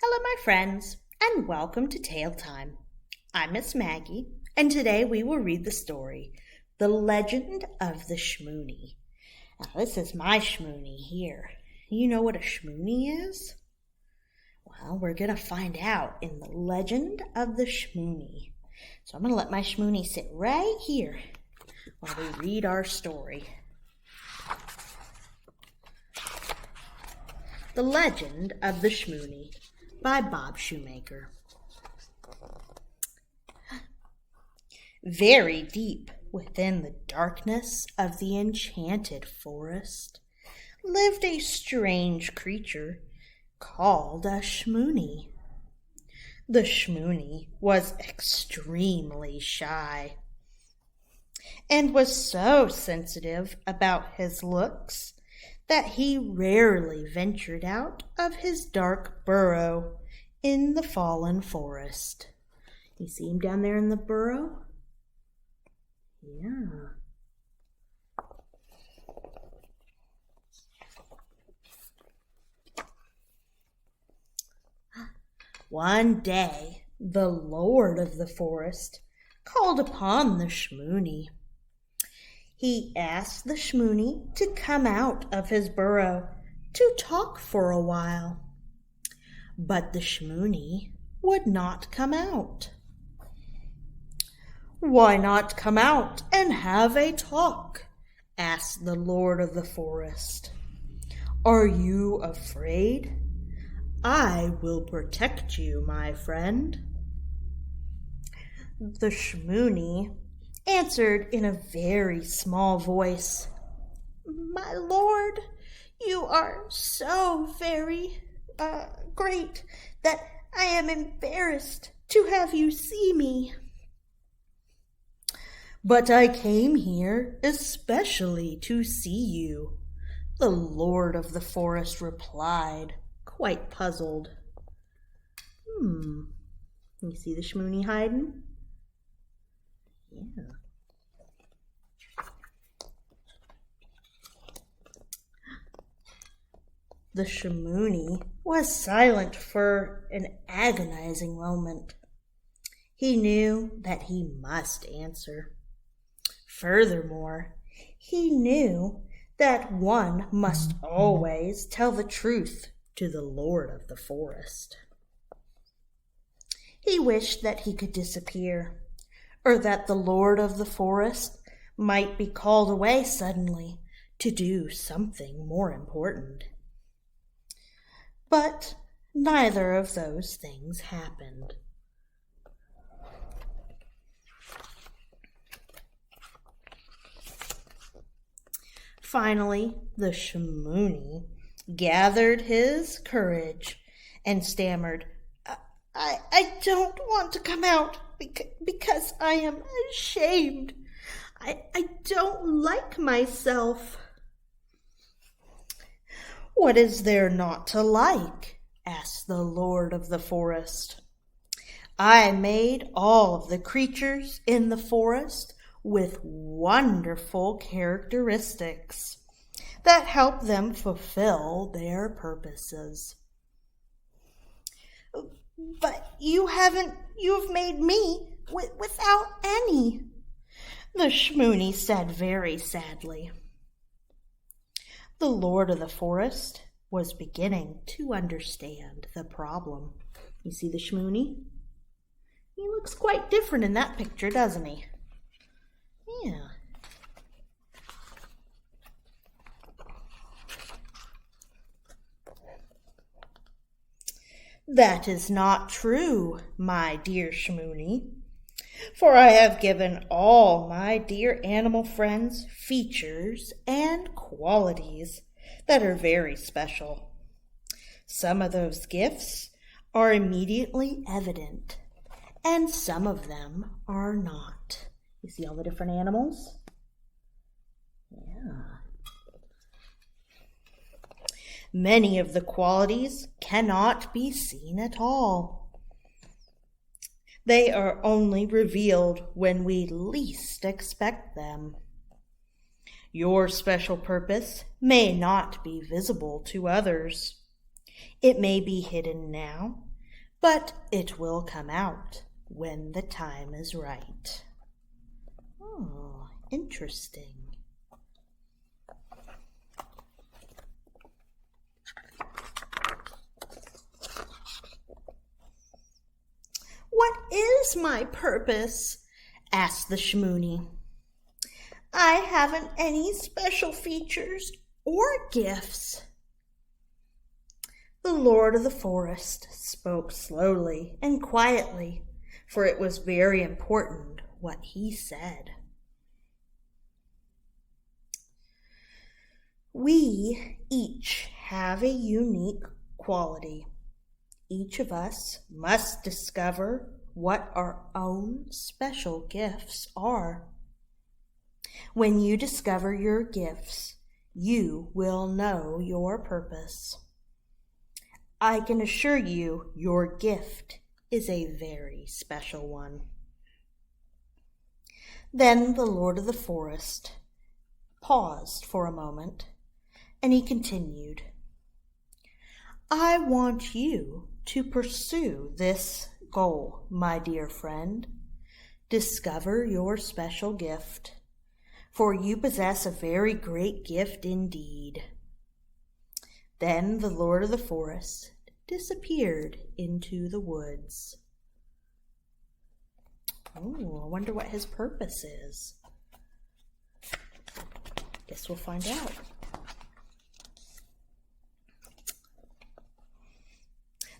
Hello, my friends, and welcome to Tale Time. I'm Miss Maggie, and today we will read the story, The Legend of the Schmooney. Now, this is my Schmooney here. You know what a Schmooney is? Well, we're going to find out in The Legend of the Schmooney. So I'm going to let my Schmooney sit right here while we read our story. The Legend of the Schmooney by Bob Shumaker. Very deep within the darkness of the enchanted forest lived a strange creature called a Schmooney. The Schmooney was extremely shy and was so sensitive about his looks that he rarely ventured out of his dark burrow in the fallen forest. You see him down there in the burrow? Yeah. One day, the lord of the forest called upon the Schmooney. He asked the Schmooney to come out of his burrow to talk for a while. But the Schmooney would not come out. "Why not come out and have a talk?" asked the lord of the forest. "Are you afraid? I will protect you, my friend." The Schmooney answered in a very small voice, "My lord, you are so very great that I am embarrassed to have you see me." "But I came here especially to see you," the lord of the forest replied, quite puzzled. You see the Schmooney hiding? Yeah. The Schmooney was silent for an agonizing moment. He knew that he must answer. Furthermore, he knew that one must always tell the truth to the lord of the forest. He wished that he could disappear, or that the lord of the forest might be called away suddenly to do something more important. But neither of those things happened. Finally, the Schmooney gathered his courage and stammered, I don't want to come out because I am ashamed. I don't like myself." "What is there not to like?" asked the lord of the forest. "I made all of the creatures in the forest with wonderful characteristics that help them fulfill their purposes." "But you have made me without any," the Schmooney said very sadly. The lord of the forest was beginning to understand the problem. You see the Schmooney? He looks quite different in that picture, doesn't he? Yeah. "That is not true, my dear Schmooney, for I have given all my dear animal friends features and qualities that are very special. Some of those gifts are immediately evident, and some of them are not." You see all the different animals? Yeah. "Many of the qualities cannot be seen at all. They are only revealed when we least expect them. Your special purpose may not be visible to others. It may be hidden now but it will come out when the time is right. Oh, interesting. What is my purpose? Asked the Schmooney. I haven't any special features or gifts. The Lord of the Forest spoke slowly and quietly, for it was very important what he said. We each have a unique quality. Each of us must discover what our own special gifts are. When you discover your gifts, you will know your purpose. I can assure you your gift is a very special one. Then the Lord of the Forest paused for a moment, and he continued, I want you to pursue this goal, my dear friend. Discover your special gift, for you possess a very great gift indeed. Then the Lord of the Forest disappeared into the woods. Oh, I wonder what his purpose is. Guess we'll find out.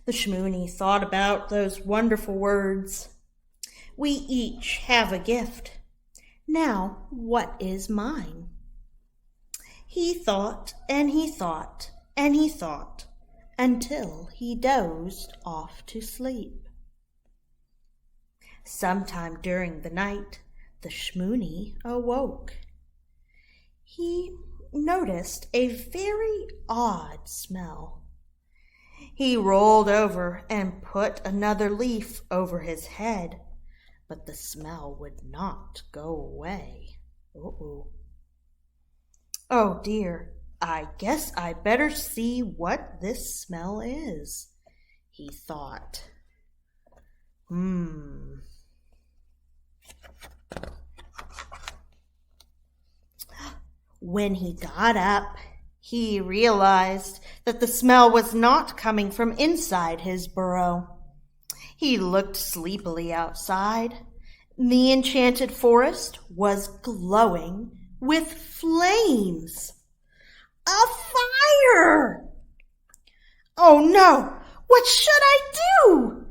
The Schmooney thought about those wonderful words. We each have a gift. Now, what is mine? He thought and he thought and he thought until he dozed off to sleep. Sometime during the night, the Schmooney awoke. He noticed a very odd smell. He rolled over and put another leaf over his head, but the smell would not go away. Oh dear, I guess I better see what this smell is, he thought. When he got up, he realized that the smell was not coming from inside his burrow. He looked sleepily outside. The enchanted forest was glowing with flames. A fire! Oh no! What should I do?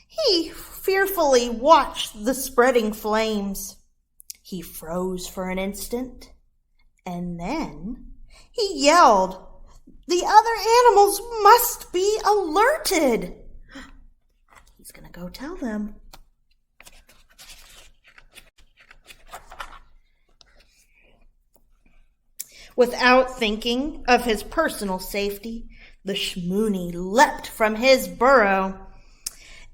He fearfully watched the spreading flames. He froze for an instant, and then he yelled, The other animals must be alerted. He's going to go tell them. Without thinking of his personal safety, the Schmooney leapt from his burrow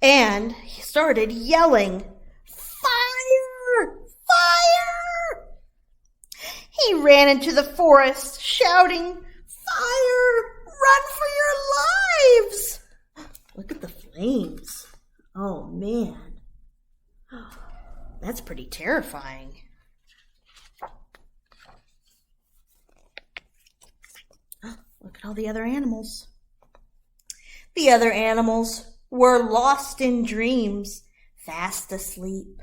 and he started yelling, Fire! Fire! He ran into the forest, shouting, Fire! Run for your lives! Look at the flames. Oh, man. That's pretty terrifying. Look at all the other animals. The other animals were lost in dreams, fast asleep.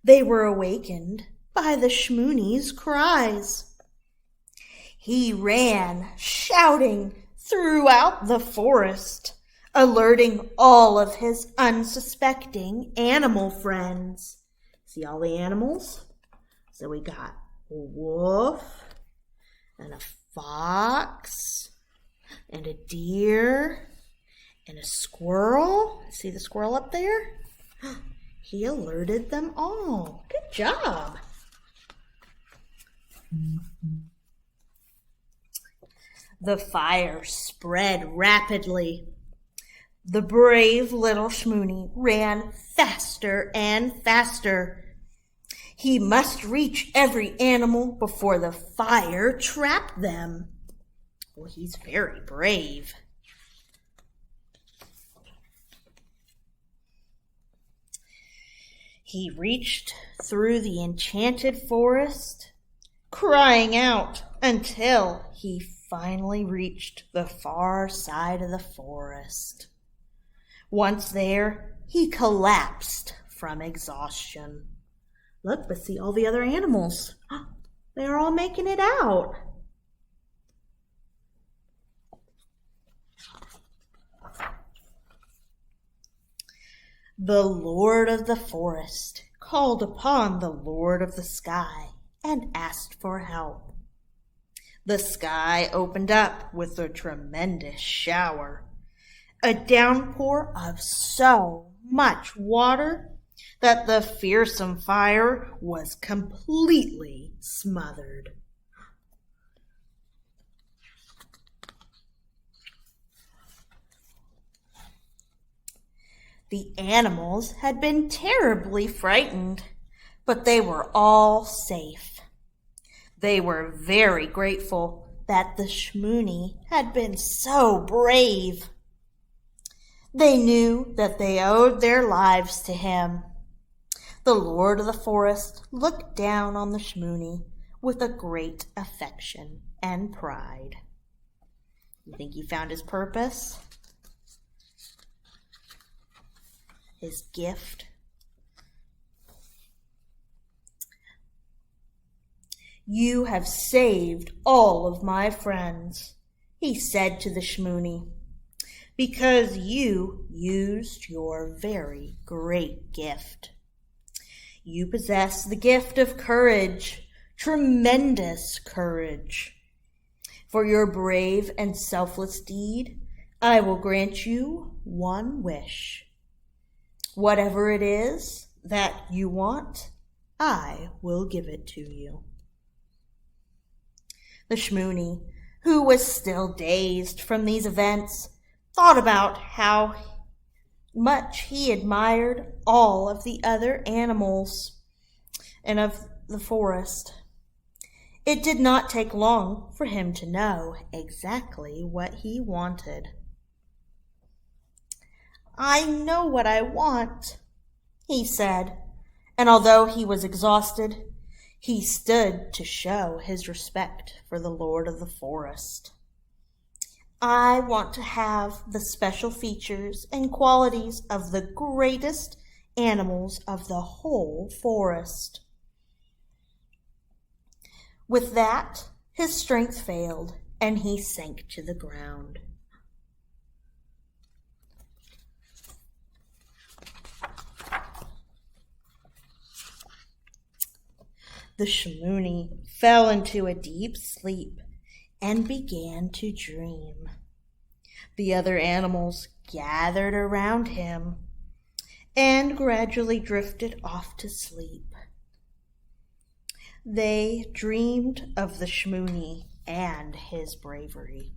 They were awakened by the Schmooney's cries. He ran, shouting, throughout the forest, alerting all of his unsuspecting animal friends. See all the animals? So we got a wolf and a fox and a deer and a squirrel. See the squirrel up there? He alerted them all. Good job. The fire spread rapidly. The brave little Schmooney ran faster and faster. He must reach every animal before the fire trapped them. Well, he's very brave. He reached through the enchanted forest, crying out until he finally reached the far side of the forest. Once there, he collapsed from exhaustion. Look, but see all the other animals. They're all making it out. The Lord of the Forest called upon the Lord of the Sky and asked for help. The sky opened up with a tremendous shower, a downpour of so much water that the fearsome fire was completely smothered. The animals had been terribly frightened, but they were all safe. They were very grateful that the Schmooney had been so brave. They knew that they owed their lives to him. The Lord of the Forest looked down on the Schmooney with a great affection and pride. You think he found his purpose? His gift? You have saved all of my friends, he said to the Schmooney, because you used your very great gift. You possess the gift of courage, tremendous courage. For your brave and selfless deed, I will grant you one wish. Whatever it is that you want, I will give it to you. The Schmooney, who was still dazed from these events, thought about how much he admired all of the other animals and of the forest. It did not take long for him to know exactly what he wanted. I know what I want, he said, and although he was exhausted, he stood to show his respect for the Lord of the Forest. I want to have the special features and qualities of the greatest animals of the whole forest. With that, his strength failed, and he sank to the ground. The Schmooney fell into a deep sleep and began to dream. The other animals gathered around him and gradually drifted off to sleep. They dreamed of the Schmooney and his bravery.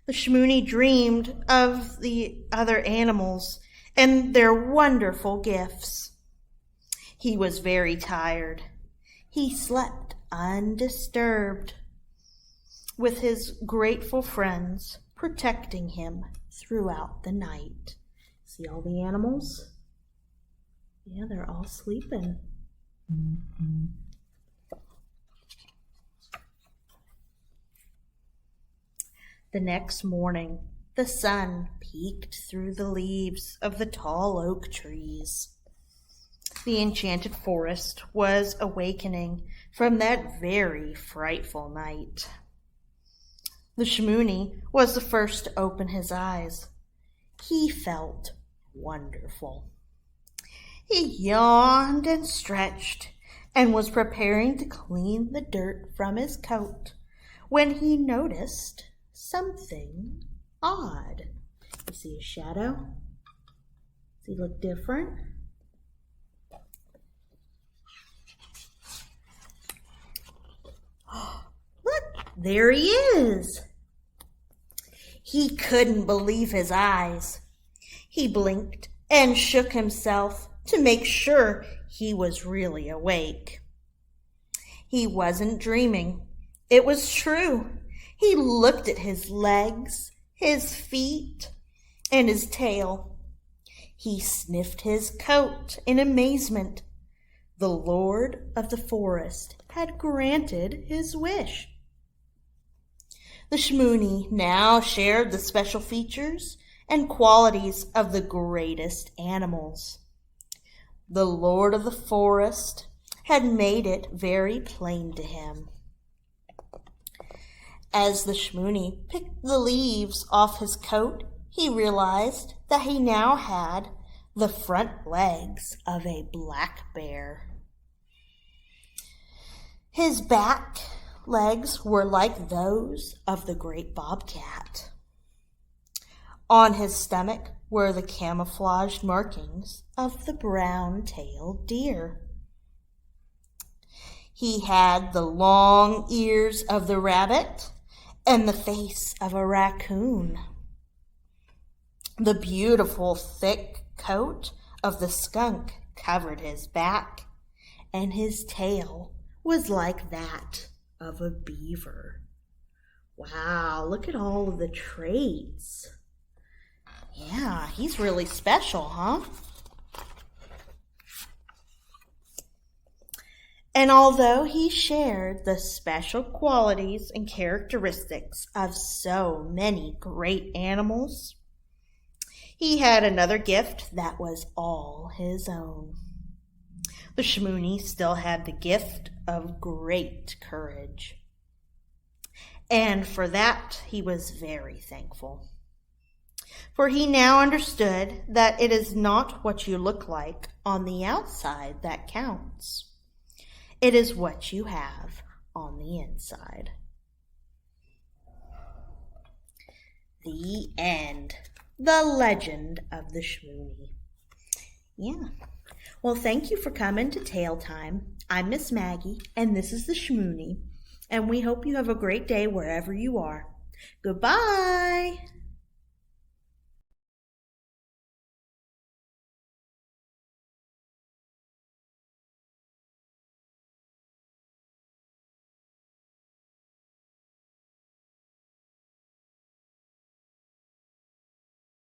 The Schmooney dreamed of the other animals and their wonderful gifts. He was very tired. He slept undisturbed, with his grateful friends protecting him throughout the night. See all the animals? Yeah, they're all sleeping. The next morning, the sun peeked through the leaves of the tall oak trees. The enchanted forest was awakening from that very frightful night. The Schmooney was the first to open his eyes. He felt wonderful. He yawned and stretched and was preparing to clean the dirt from his coat when he noticed something odd. You see his shadow? Does he look different? Look, there he is. He couldn't believe his eyes. He blinked and shook himself to make sure he was really awake. He wasn't dreaming. It was true. He looked at his legs, his feet, and his tail. He sniffed his coat in amazement. The Lord of the Forest had granted his wish. The Schmooney now shared the special features and qualities of the greatest animals. The Lord of the Forest had made it very plain to him. As the Schmooney picked the leaves off his coat, he realized that he now had the front legs of a black bear. His back legs were like those of the great bobcat. On his stomach were the camouflaged markings of the brown-tailed deer. He had the long ears of the rabbit and the face of a raccoon. The beautiful thick coat of the skunk covered his back, and his tail was like that of a beaver. Wow, look at all of the traits. Yeah, he's really special, huh? And although he shared the special qualities and characteristics of so many great animals, he had another gift that was all his own. The Schmooney still had the gift of great courage. And for that, he was very thankful. For he now understood that it is not what you look like on the outside that counts. It is what you have on the inside. The end. The legend of the Schmooney. Yeah. Well, thank you for coming to Tale Time. I'm Miss Maggie, and this is the Schmooney. And we hope you have a great day wherever you are. Goodbye.